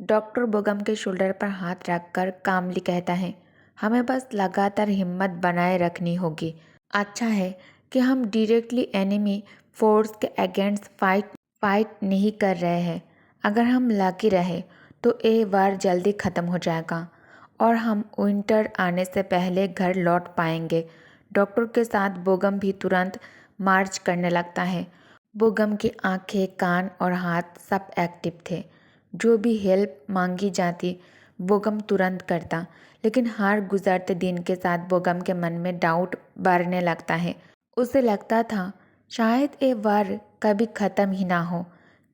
Doctor बोगम के shoulder पर हाथ रखकर कामली कहता है, हमें बस लगातार हिम्मत बनाए रखनी होगी। अच्छा है कि हम डायरेक्टली एनिमी फोर्स के अगेंस्ट फाइट नहीं कर रहे हैं। अगर हम लकी रहे तो ये वार जल्दी ख़त्म हो जाएगा और हम विंटर आने से पहले घर लौट पाएंगे। डॉक्टर के साथ बोगम भी तुरंत मार्च करने लगता है। बोगम की आंखें, कान और हाथ सब एक्टिव थे। जो भी हेल्प मांगी जाती बोगम तुरंत करता, लेकिन हर गुजरते दिन के साथ बोगम के मन में डाउट बढ़ने लगता है। उसे लगता था शायद ये वार कभी ख़त्म ही ना हो,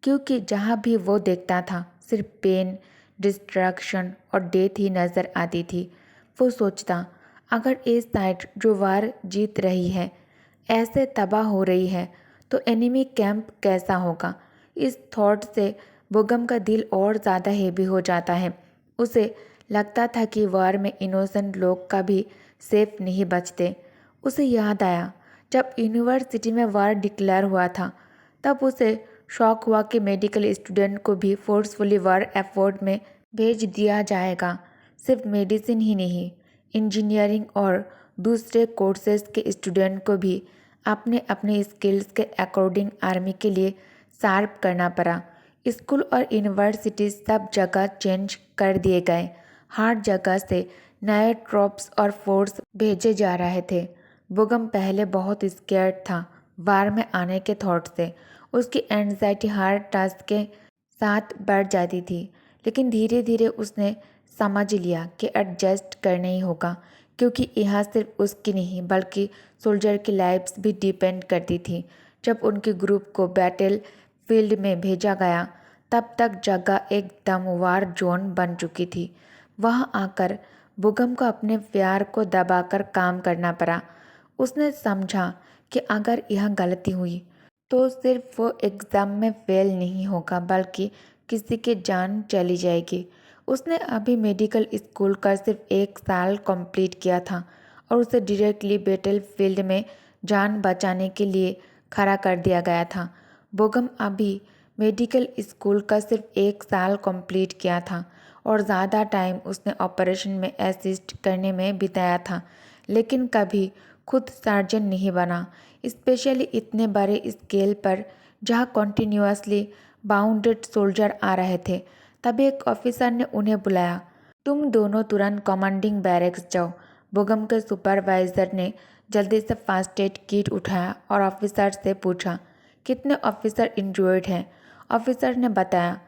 क्योंकि जहाँ भी वो देखता था सिर्फ पेन, डिस्ट्रैक्शन और डेथ ही नज़र आती थी। वो सोचता, अगर ये साइड जो वार जीत रही है ऐसे तबाह हो रही है तो एनिमी कैंप कैसा होगा। इस थॉट से बोगम का दिल और ज़्यादा हेवी हो जाता है। उसे लगता था कि वार में इनोसेंट लोग कभी सेफ नहीं बचते। उसे याद आया जब यूनिवर्सिटी में वार डिक्लेयर हुआ था, तब उसे शौक हुआ कि मेडिकल स्टूडेंट को भी फोर्सफुली वार एफर्ट में भेज दिया जाएगा। सिर्फ मेडिसिन ही नहीं, इंजीनियरिंग और दूसरे कोर्सेज के स्टूडेंट को भी अपने अपने स्किल्स के अकॉर्डिंग आर्मी के लिए शार्प करना पड़ा। स्कूल और यूनिवर्सिटी सब जगह चेंज कर दिए गए। हर जगह से नए ट्रॉप्स और फोर्स भेजे जा रहे थे। बोगम पहले बहुत स्केर्ड था वार में आने के थॉट से। उसकी एंजाइटी हर टास्क के साथ बढ़ जाती थी, लेकिन धीरे धीरे उसने समझ लिया कि एडजस्ट करना ही होगा, क्योंकि यहाँ सिर्फ उसकी नहीं बल्कि सोल्जर की लाइफ्स भी डिपेंड करती थी। जब उनके ग्रुप को बैटल फील्ड में भेजा गया, तब तक जगह एकदम वार जोन बन चुकी थी। वहाँ आकर बोगम को अपने प्यार को दबाकर काम करना पड़ा। उसने समझा कि अगर यह गलती हुई तो सिर्फ वो एग्ज़ाम में फेल नहीं होगा बल्कि किसी की जान चली जाएगी। उसने अभी मेडिकल स्कूल का सिर्फ 1 साल कंप्लीट किया था और उसे डायरेक्टली बैटल फील्ड में जान बचाने के लिए खड़ा कर दिया गया था। बोगम अभी मेडिकल स्कूल का सिर्फ 1 साल कंप्लीट किया था और ज़्यादा टाइम उसने ऑपरेशन में असिस्ट करने में बिताया था, लेकिन कभी खुद सर्जन नहीं बना, स्पेशली इतने बड़े स्केल पर जहाँ कॉन्टिन्यूसली बाउंडेड सोल्जर आ रहे थे। तभी एक ऑफिसर ने उन्हें बुलाया। तुम दोनों तुरंत कमांडिंग बैरक्स जाओ। बोगम के सुपरवाइजर ने जल्दी से फास्ट एड किट उठाया और ऑफिसर से पूछा, कितने ऑफिसर इंजर्ड हैं। ऑफिसर ने बताया,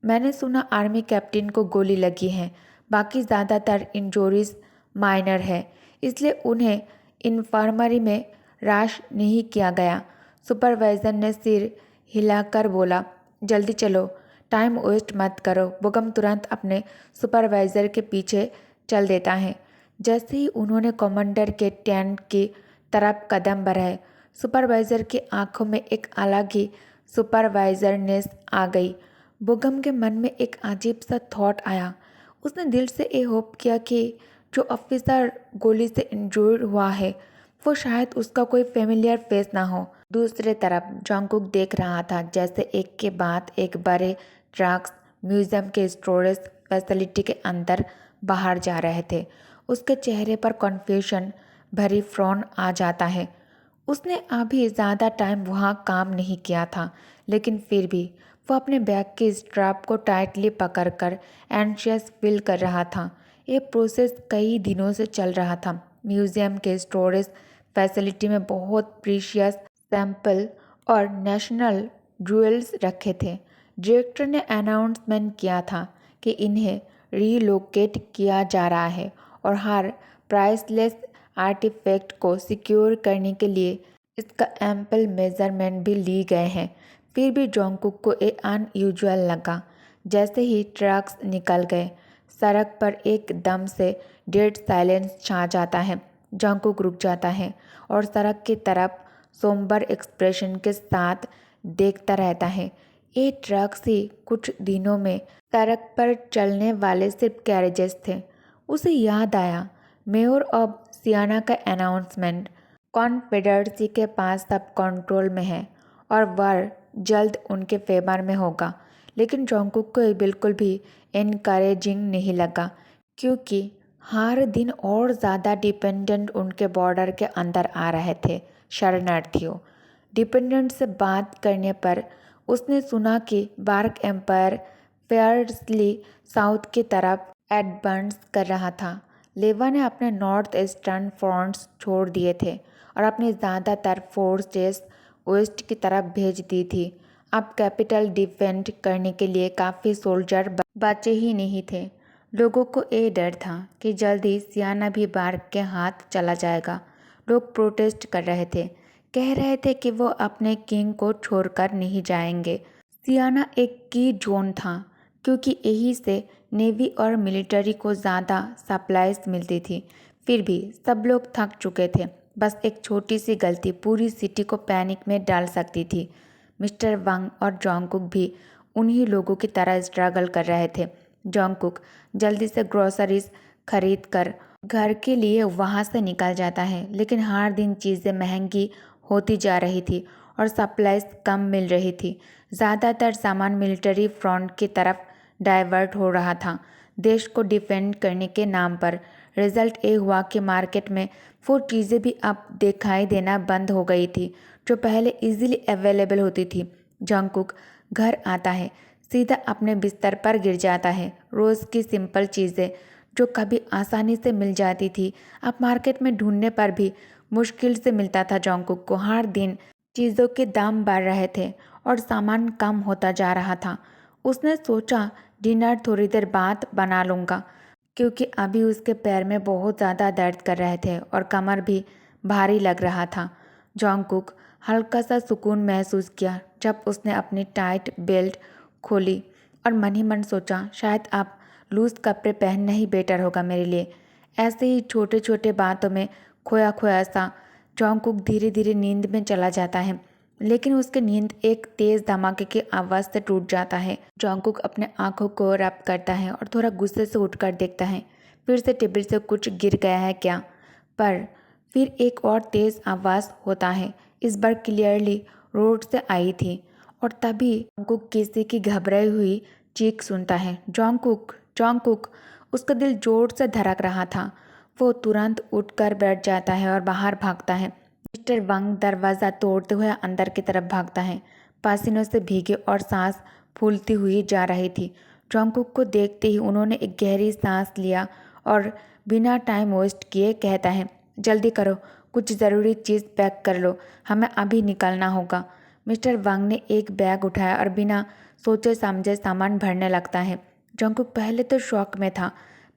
मैंने सुना आर्मी कैप्टन को गोली लगी है, बाकी ज़्यादातर इंजरीज माइनर है, इसलिए उन्हें इन्फर्मरी में राश नहीं किया गया। सुपरवाइजर ने सिर हिलाकर बोला, जल्दी चलो, टाइम वेस्ट मत करो। बोगम तुरंत अपने सुपरवाइजर के पीछे चल देता है। जैसे ही उन्होंने कमांडर के टेंट की तरफ कदम बढ़ाए, सुपरवाइजर की आंखों में एक अलग ही सुपरवाइजरनेस आ गई। बोगम के मन में एक अजीब सा थॉट आया। उसने दिल से ये होप किया कि जो ऑफिसर गोली से इंजर्ड हुआ है वो शायद उसका कोई फेमिलियर फेस ना हो। दूसरी तरफ जंगकुक देख रहा था जैसे एक के बाद एक बड़े ट्रक्स म्यूजियम के स्टोरेज फैसिलिटी के अंदर बाहर जा रहे थे। उसके चेहरे पर कन्फ्यूजन भरी फ्रॉन आ जाता है। उसने अभी ज़्यादा टाइम वहाँ काम नहीं किया था, लेकिन फिर भी वो अपने बैग के स्ट्रैप को टाइटली पकड़कर एंशियस फील कर रहा था। ये प्रोसेस कई दिनों से चल रहा था। म्यूजियम के स्टोरेज फैसिलिटी में बहुत प्रीशियस सैंपल और नेशनल ज्वेल्स रखे थे। डायरेक्टर ने अनाउंसमेंट किया था कि इन्हें रीलोकेट किया जा रहा है और हर प्राइसलेस आर्टिफैक्ट को सिक्योर करने के लिए इसका एम्पल मेजरमेंट भी ली गए हैं। फिर भी जंगकुक को ये अनयूजुअल लगा। जैसे ही ट्रक्स निकल गए, सड़क पर एकदम से डेड साइलेंस छा जाता है। जंगकुक रुक जाता है और सड़क की तरफ सोम्बर एक्सप्रेशन के साथ देखता रहता है। ये ट्रक्स ही कुछ दिनों में सड़क पर चलने वाले सिर्फ कैरेजेस थे। उसे याद आया मेयर ऑफ सियाना का अनाउंसमेंट, कॉन्फेडरेसी के पास सब कंट्रोल में है और वह जल्द उनके फेवर में होगा। लेकिन जंगकुक को बिल्कुल भी इनकरेजिंग नहीं लगा, क्योंकि हर दिन और ज़्यादा डिपेंडेंट उनके बॉर्डर के अंदर आ रहे थे शरणार्थियों। डिपेंडेंट से बात करने पर उसने सुना कि बार्क एम्पायर फेयरली साउथ की तरफ एडवांस कर रहा था। लेवा ने अपने नॉर्थ ईस्टर्न फ्रंट्स छोड़ दिए थे और अपनी ज़्यादातर फोर्सेस वेस्ट की तरफ भेज दी थी। अब कैपिटल डिफेंड करने के लिए काफ़ी सोल्जर बचे ही नहीं थे। लोगों को ये डर था कि जल्दी सियाना भी बार्क के हाथ चला जाएगा। लोग प्रोटेस्ट कर रहे थे, कह रहे थे कि वो अपने किंग को छोड़कर नहीं जाएंगे। सियाना एक की जोन था, क्योंकि यहीं से नेवी और मिलिट्री को ज़्यादा सप्लाईज मिलती थी। फिर भी सब लोग थक चुके थे। बस एक छोटी सी गलती पूरी सिटी को पैनिक में डाल सकती थी। मिस्टर वांग और जोंगकुक भी उन्हीं लोगों की तरह स्ट्रगल कर रहे थे। जोंगकुक जल्दी से ग्रोसरीज खरीद कर घर के लिए वहाँ से निकल जाता है, लेकिन हर दिन चीज़ें महंगी होती जा रही थी और सप्लाईज कम मिल रही थी। ज़्यादातर सामान मिलिट्री फ्रंट की तरफ डाइवर्ट हो रहा था, देश को डिफेंड करने के नाम पर। रिजल्ट ये हुआ कि मार्केट में वो चीज़ें भी अब दिखाई देना बंद हो गई थी जो पहले इजीली अवेलेबल होती थी। जंगकुक घर आता है, सीधा अपने बिस्तर पर गिर जाता है। रोज़ की सिंपल चीज़ें जो कभी आसानी से मिल जाती थी, अब मार्केट में ढूंढने पर भी मुश्किल से मिलता था। जंगकुक को हर दिन चीज़ों के दाम बढ़ रहे थे और सामान कम होता जा रहा था। उसने सोचा डिनर थोड़ी देर बाद बना लूँगा, क्योंकि अभी उसके पैर में बहुत ज़्यादा दर्द कर रहे थे और कमर भी भारी लग रहा था। जंगकुक हल्का सा सुकून महसूस किया जब उसने अपनी टाइट बेल्ट खोली और मन ही मन सोचा, शायद अब लूज कपड़े पहनना ही बेटर होगा मेरे लिए। ऐसे ही छोटे छोटे बातों में खोया खोया सा जंगकुक धीरे धीरे नींद में चला जाता है, लेकिन उसकी नींद एक तेज धमाके की आवाज़ से टूट जाता है। जंगकुक अपने आंखों को रब करता है और थोड़ा गुस्से से उठकर देखता है फिर से टेबल से कुछ गिर गया है क्या। पर फिर एक और तेज आवाज़ होता है, इस बार क्लियरली रोड से आई थी, और तभी जंगकुक किसी की घबराई हुई चीख सुनता है, जंगकुक जंगकुक। उसका दिल जोर से धड़क रहा था। वो तुरंत उठकर बैठ जाता है और बाहर भागता है। मिस्टर वांग दरवाज़ा तोड़ते हुए अंदर की तरफ भागता है, पसीनों से भीगे और सांस फूलती हुई जा रही थी। जंगकुक को देखते ही उन्होंने एक गहरी सांस लिया और बिना टाइम वेस्ट किए कहता है, जल्दी करो, कुछ ज़रूरी चीज़ पैक कर लो, हमें अभी निकलना होगा। मिस्टर वांग ने एक बैग उठाया और बिना सोचे समझे सामान भरने लगता है। जंगकुक पहले तो शॉक में था,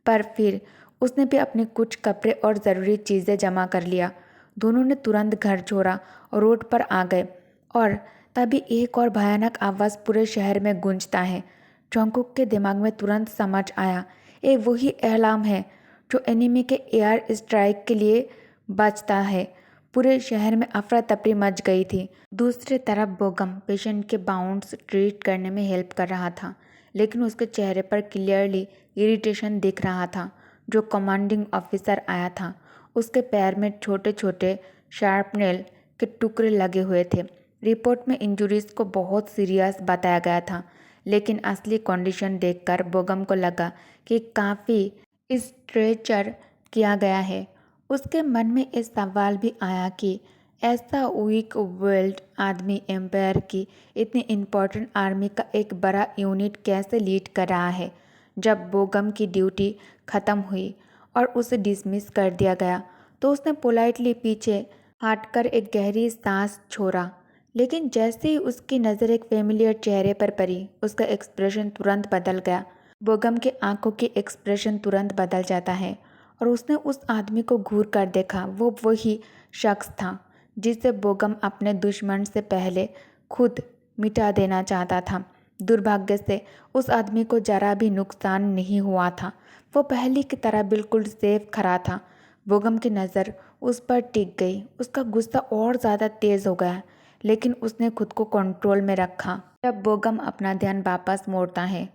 पर फिर उसने भी अपने कुछ कपड़े और ज़रूरी चीज़ें जमा कर लिया। दोनों ने तुरंत घर छोड़ा और रोड पर आ गए, और तभी एक और भयानक आवाज़ पूरे शहर में गूंजता है। जंगकुक के दिमाग में तुरंत समझ आया, ये वही अलार्म है जो एनिमी के एयर स्ट्राइक के लिए बजता है। पूरे शहर में अफरा तफरी मच गई थी। दूसरी तरफ बोगम पेशेंट के बाउंड्स ट्रीट करने में हेल्प कर रहा था, लेकिन उसके चेहरे पर क्लियरली इरिटेशन दिख रहा था। जो कमांडिंग ऑफिसर आया था, उसके पैर में छोटे छोटे शार्पनेल के टुकड़े लगे हुए थे। रिपोर्ट में इंजुरीज को बहुत सीरियस बताया गया था, लेकिन असली कंडीशन देखकर बोगम को लगा कि काफ़ी स्ट्रेचर किया गया है। उसके मन में इस सवाल भी आया कि ऐसा वीक विल्ड आदमी एम्पायर की इतनी इम्पोर्टेंट आर्मी का एक बड़ा यूनिट कैसे लीड कर रहा है। जब बोगम की ड्यूटी ख़त्म हुई और उसे डिसमिस कर दिया गया, तो उसने पोलाइटली पीछे हटकर एक गहरी सांस छोड़ा। लेकिन जैसे ही उसकी नज़र एक फेमिलियर चेहरे पर पड़ी, उसका एक्सप्रेशन तुरंत बदल गया। बोगम की आंखों की एक्सप्रेशन तुरंत बदल जाता है और उसने उस आदमी को घूर कर देखा। वो वही शख्स था जिसे बोगम अपने दुश्मन से पहले खुद मिटा देना चाहता था। दुर्भाग्य से उस आदमी को जरा भी नुकसान नहीं हुआ था। वो पहले की तरह बिल्कुल सेफ खड़ा था। बोगम की नज़र उस पर टिक गई। उसका गुस्सा और ज़्यादा तेज़ हो गया, लेकिन उसने खुद को कंट्रोल में रखा। जब बोगम अपना ध्यान वापस मोड़ता है,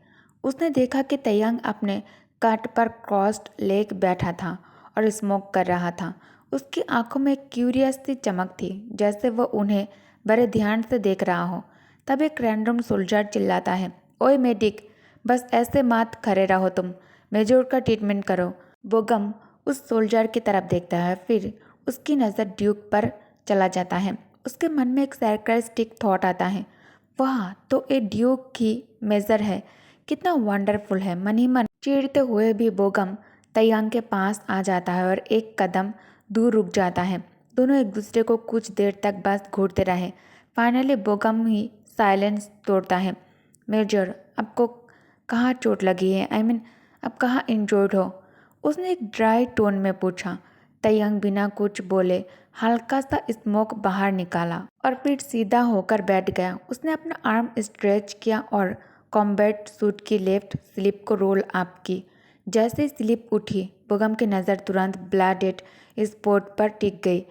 उसने देखा कि तयंग अपने काट पर क्रॉस्ड लेग बैठा था और स्मोक कर रहा था। उसकी आंखों में क्यूरियस सी चमक थी, जैसे वह उन्हें बड़े ध्यान से देख रहा हो। तब एक रैंडम सोल्जर चिल्लाता है, ओए मेडिक, बस ऐसे मत खड़े रहो तुम, मेजर का ट्रीटमेंट करो। बोगम उस सोल्जर की तरफ देखता है, फिर उसकी नज़र ड्यूक पर चला जाता है। उसके मन में एक सरकास्टिक थॉट आता है, वाह तो ये ड्यूक की मेजर है, कितना वंडरफुल है। मन ही मन चिढ़ते हुए भी बोगम तैयांग के पास आ जाता है और एक कदम दूर रुक जाता है। दोनों एक दूसरे को कुछ देर तक बस घूरते रहे। फाइनली बोगम ही साइलेंस तोड़ता है। मेजर, आपको कहाँ चोट लगी है? अब कहाँ इंजर्ड हो? उसने एक ड्राई टोन में पूछा। तैयांग बिना कुछ बोले हल्का सा स्मोक बाहर निकाला और फिर सीधा होकर बैठ गया। उसने अपना आर्म स्ट्रेच किया और कॉम्बैट सूट की लेफ्ट स्लीव को रोल अप की। जैसे ही स्लीव उठी, बोगम की नज़र तुरंत ब्लडेड स्पॉट पर टिक गई।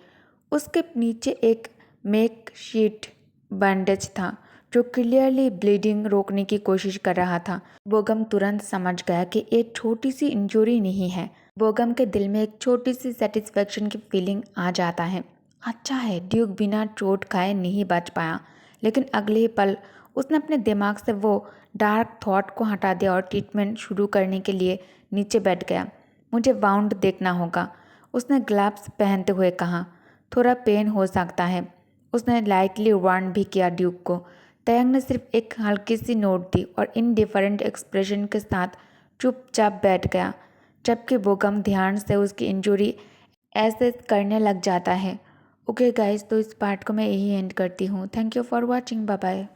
उसके नीचे एक मेक शीट बैंडेज था जो क्लियरली ब्लीडिंग रोकने की कोशिश कर रहा था। बोगम तुरंत समझ गया कि एक छोटी सी इंजरी नहीं है। बोगम के दिल में एक छोटी सी सेटिस्फेक्शन की फीलिंग आ जाता है। अच्छा है ड्यूक बिना चोट खाए नहीं बच पाया। लेकिन अगले ही पल उसने अपने दिमाग से वो डार्क थॉट को हटा दिया और ट्रीटमेंट शुरू करने के लिए नीचे बैठ गया। मुझे वाउंड देखना होगा, उसने ग्लव्स पहनते हुए कहा। थोड़ा पेन हो सकता है, उसने लाइटली वार्न भी किया ड्यूक को। तयंग ने सिर्फ एक हल्की सी नोट दी और इनडिफरेंट एक्सप्रेशन के साथ चुपचाप बैठ गया, जबकि बोगम ध्यान से उसकी इंजरी एसेस करने लग जाता है। ओके गाइस, तो इस पार्ट को मैं यही एंड करती हूँ। Thank you for watching, bye bye.